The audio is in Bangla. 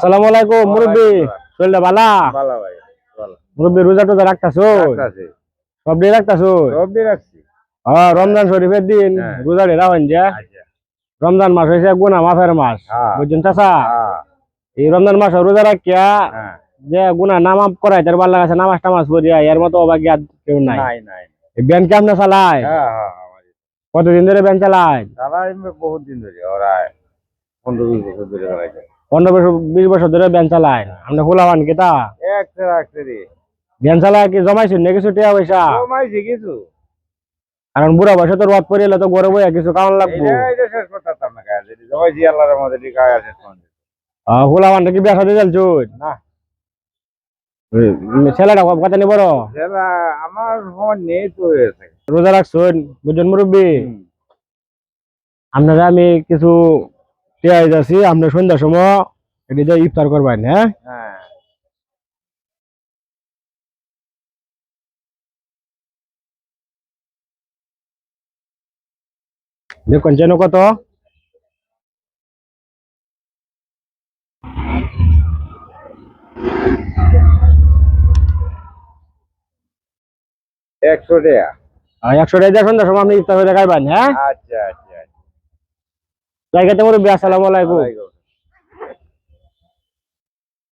আসসালামু আলাইকুম মুরব্বি। শরীরটা ভালো? ভালো ভাই, ভালো। মুরব্বি রোজা টোজা রাখতাছো? রাখতাছি। সব দিয়ে রাখতাছো? সব দিয়ে রাখছি। রমজান শরীফের দিন হ্যাঁ। রোজা রেরা হইন যে। আচ্ছা। রমজান মাস হয়েছে গুনাহ মাফের মাস, হ্যাঁ। বুঝছেন চাচা? হ্যাঁ। এই রমজান মাস রোজা রাখিয়া হ্যাঁ। যে গুনাহ না মাফ করাই তার ভালো লাগাছে, নামাজ টামাজ পড়িয়া এর মতো অভাগ্য আর কেউ নাই। নাই নাই। এই ব্যান কেমনে চালায়? হ্যাঁ হ্যাঁ আমারই। কতদিন ধরে ব্যান চালায়? চালাই বহুত দিন ধরে, ওরা 15-20 বছর ধরে চালাইছে। 15-20 বছর ধরে ব্যান চালায়। আমরা ফুলাবান কেতা এক সেরা এক সেরি। ব্যান চালায় কি জমাইছেন না কিছু টিয়া পয়সা? জমাইছি কিছু। কারণ বুড়া বয়সে তো রদ পড়িলে তো গড়ে বইয়া কিছু কারণ লাগবো। এইটা শেষ করতাম না কাজ। জমাইছি আল্লাহর রহমতে ঠিক আছে শেষ করতে। ফুলাবানটা কি ব্যবসা দিয়ে চলছো? না। ছেলেটা কত নি বড়? সেটা আমার সময় নেই তো হয়েছে। রোজা রাখছেন বুঝছেন মুরব্বী? আপনারা আমি কিছু টিয়া যাচ্ছি, আপনার সন্ধ্যার সময় এটি ইফতার করবেন। হ্যাঁ হ্যাঁ। দেখুন যেন কত 100 টাকা। 100 টাকা দিয়ে সন্ধ্যার সময় আপনি ইফতার করে খাইবেন। হ্যাঁ আচ্ছা আচ্ছা। জায়গাতে মুরব্বী। আসসালামু আলাইকুম।